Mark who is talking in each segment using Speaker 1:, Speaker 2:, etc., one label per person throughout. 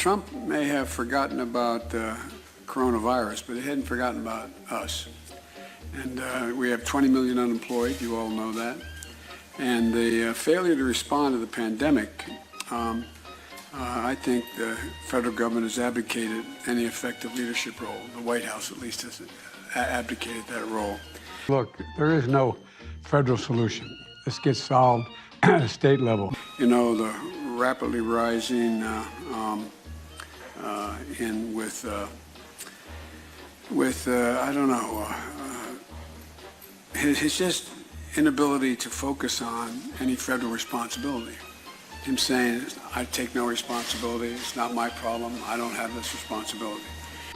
Speaker 1: Trump may have forgotten about coronavirus, but he hadn't forgotten about us. And we have 20 million unemployed, you all know that. And the failure to respond to the pandemic, I think the federal government has abdicated any effective leadership role. The White House, at least, has abdicated that role. Look, there is no federal solution. This gets solved at a state level. You know, the rapidly rising I don't know, his just inability to focus on any federal responsibility. Him saying, I take no responsibility, it's not my problem, I don't have this responsibility.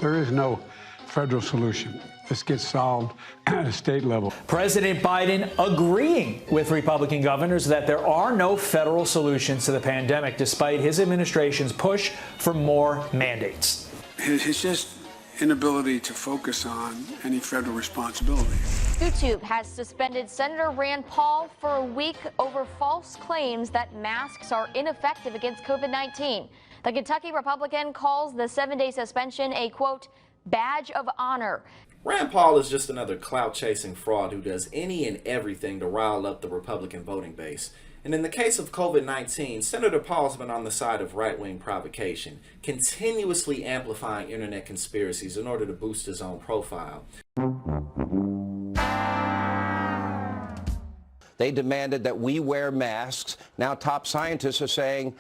Speaker 1: There is no federal solution. This gets solved at a state level.
Speaker 2: President Biden agreeing with Republican governors that there are no federal solutions to the pandemic, despite his administration's push for more mandates.
Speaker 1: His just inability to focus on any federal responsibility.
Speaker 3: YouTube has suspended Senator Rand Paul for a week over false claims that masks are ineffective against COVID-19. The Kentucky Republican calls the 7-day suspension a, quote, badge of honor.
Speaker 4: Rand Paul is just another clout-chasing fraud who does any and everything to rile up the Republican voting base. And in the case of COVID-19, Senator Paul's been on the side of right-wing provocation, continuously amplifying internet conspiracies in order to boost his own profile.
Speaker 5: They demanded that we wear masks. Now top scientists are saying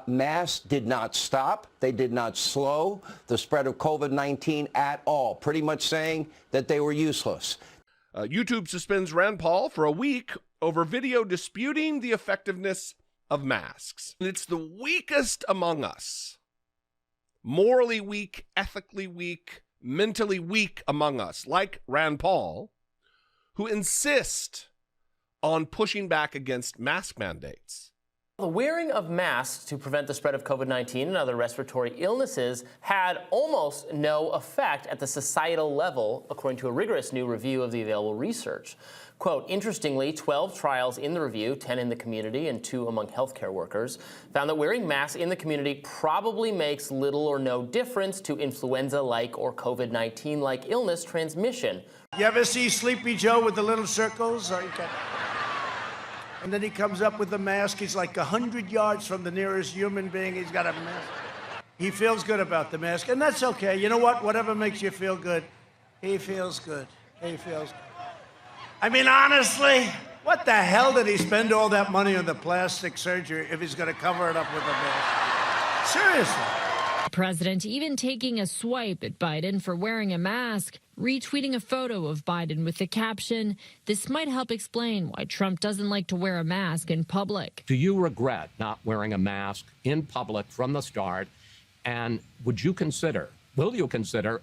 Speaker 5: masks did not stop. They did not slow the spread of COVID-19 at all, pretty much saying that they were useless.
Speaker 6: YouTube suspends Rand Paul for a week over video disputing the effectiveness of masks. It's the weakest among us, morally weak, ethically weak, mentally weak among us, like Rand Paul, who insist on pushing back against mask mandates.
Speaker 7: The wearing of masks to prevent the spread of COVID-19 and other respiratory illnesses had almost no effect at the societal level, according to a rigorous new review of the available research. Quote, interestingly, 12 trials in the review, 10 in the community and 2 among healthcare workers, found that wearing masks in the community probably makes little or no difference to influenza-like or COVID-19-like illness transmission.
Speaker 8: You ever see Sleepy Joe with the little circles? And then he comes up with the mask. He's like 100 yards from the nearest human being. He's got a mask. He feels good about the mask, and that's okay. You know what? Whatever makes you feel good, he feels good. He feels good. I mean, honestly, what the hell did he spend all that money on the plastic surgery if he's going to cover it up with a mask? Seriously.
Speaker 9: The president even taking a swipe at Biden for wearing a mask, retweeting a photo of Biden with the caption, "This might help explain why Trump doesn't like to wear a mask in public."
Speaker 10: Do you regret not wearing a mask in public from the start? And will you consider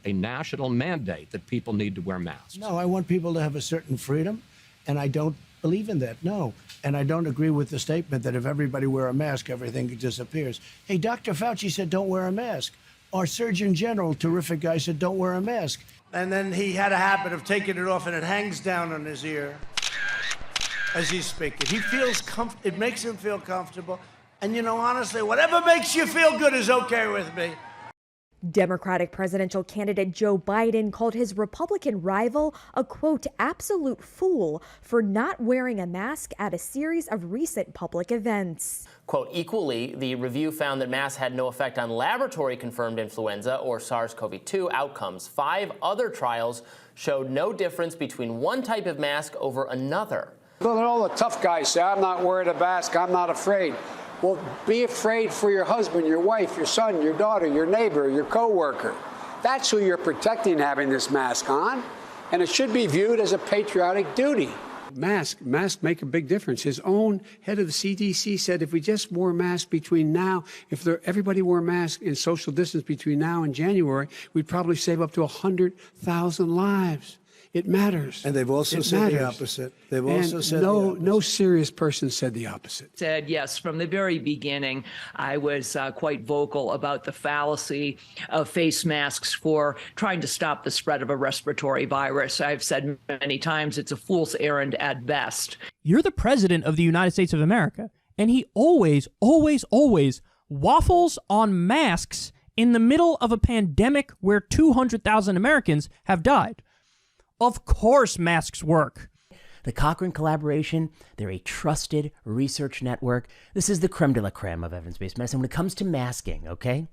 Speaker 10: a national mandate that people need to wear masks?
Speaker 8: No, I want people to have a certain freedom, and I don't believe in that, no. And I don't agree with the statement that if everybody wear a mask, everything disappears. Hey, Dr. Fauci said don't wear a mask. Our Surgeon General, terrific guy, said don't wear a mask. And then he had a habit of taking it off, and it hangs down on his ear as he's speaking. He feels it makes him feel comfortable. And, you know, honestly, whatever makes you feel good is okay with me.
Speaker 11: Democratic presidential candidate Joe Biden called his Republican rival a, quote, absolute fool for not wearing a mask at a series of recent public events.
Speaker 7: Quote, equally, the review found that masks had no effect on laboratory-confirmed influenza or SARS-CoV-2 outcomes. 5 other trials showed no difference between one type of mask over another.
Speaker 1: Well, all the tough guys say, I'm not wearing a mask, I'm not afraid. Well, be afraid for your husband, your wife, your son, your daughter, your neighbor, your coworker. That's who you're protecting having this mask on, and it should be viewed as a patriotic duty. Masks make a big difference. His own head of the CDC said if we just wore a mask between now, everybody wore a mask in social distance between now and January, we'd probably save up to 100,000 lives. It matters.
Speaker 8: And they've also said the opposite. They've also said
Speaker 1: no serious person said the opposite.
Speaker 12: Said yes from the very beginning. I was quite vocal about the fallacy of face masks for trying to stop the spread of a respiratory virus. I've said many times it's a fool's errand at best.
Speaker 13: You're the president of the United States of America, and he always waffles on masks in the middle of a pandemic where 200,000 Americans have died. Of course masks work.
Speaker 14: The Cochrane collaboration, they're a trusted research network. This is the creme de la creme of evidence-based medicine. When it comes to masking, okay,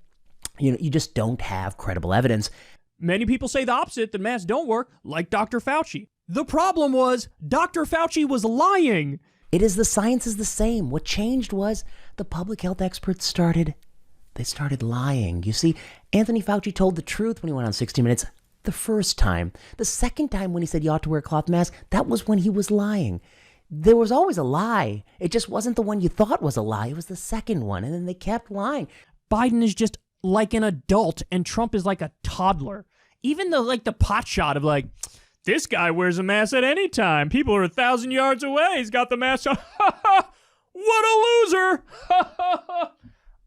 Speaker 14: you just don't have credible evidence.
Speaker 13: Many people say the opposite, that masks don't work, like Dr. Fauci. The problem was Dr. Fauci was lying.
Speaker 14: The science is the same. What changed was the public health experts started lying. You see, Anthony Fauci told the truth when he went on 60 Minutes. The first time. The second time when he said you ought to wear a cloth mask, that was when he was lying. There was always a lie. It just wasn't the one you thought was a lie. It was the second one, and then they kept lying.
Speaker 13: Biden is just like an adult, and Trump is like a toddler. Even the pot shot of this guy wears a mask at any time. People are 1,000 yards away. He's got the mask on. What a loser!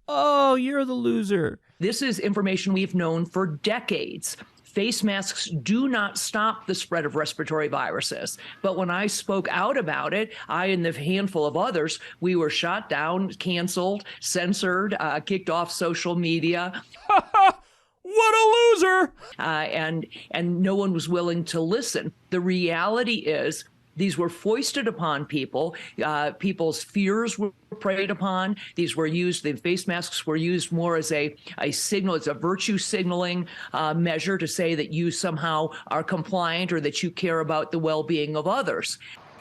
Speaker 13: Oh, you're the loser.
Speaker 12: This is information we've known for decades. Face masks do not stop the spread of respiratory viruses. But when I spoke out about it, I and the handful of others, we were shot down, canceled, censored, kicked off social media.
Speaker 13: What a loser!
Speaker 12: And no one was willing to listen. The reality is, these were foisted upon people. People's fears were preyed upon. These were used, the face masks were used more as a signal, as a virtue signaling measure to say that you somehow are compliant or that you care about the well-being of others.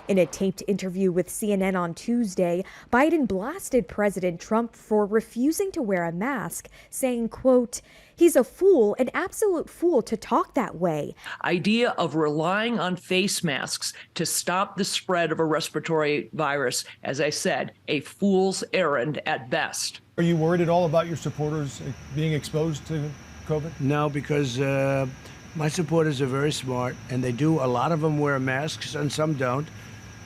Speaker 11: In a taped interview with CNN on Tuesday, Biden blasted President Trump for refusing to wear a mask, saying, quote, "He's a fool, an absolute fool to talk that way."
Speaker 12: Idea of relying on face masks to stop the spread of a respiratory virus, as I said, a fool's errand at best.
Speaker 15: Are you worried at all about your supporters being exposed to COVID?
Speaker 8: No, because my supporters are very smart, and a lot of them wear masks and some don't.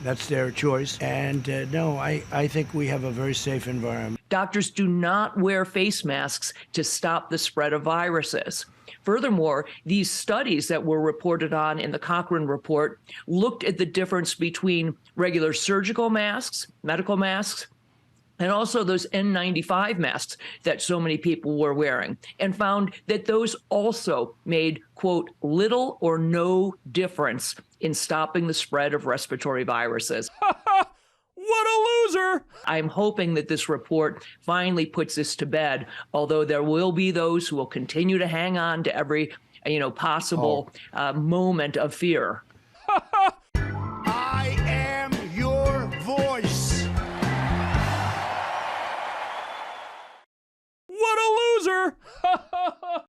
Speaker 8: That's their choice. And no, I think we have a very safe environment.
Speaker 12: Doctors do not wear face masks to stop the spread of viruses. Furthermore, these studies that were reported on in the Cochrane report looked at the difference between regular surgical masks, medical masks, and also those N95 masks that so many people were wearing, and found that those also made, quote, little or no difference in stopping the spread of respiratory viruses.
Speaker 13: What a loser!
Speaker 12: I'm hoping that this report finally puts this to bed, although there will be those who will continue to hang on to every possible moment of fear.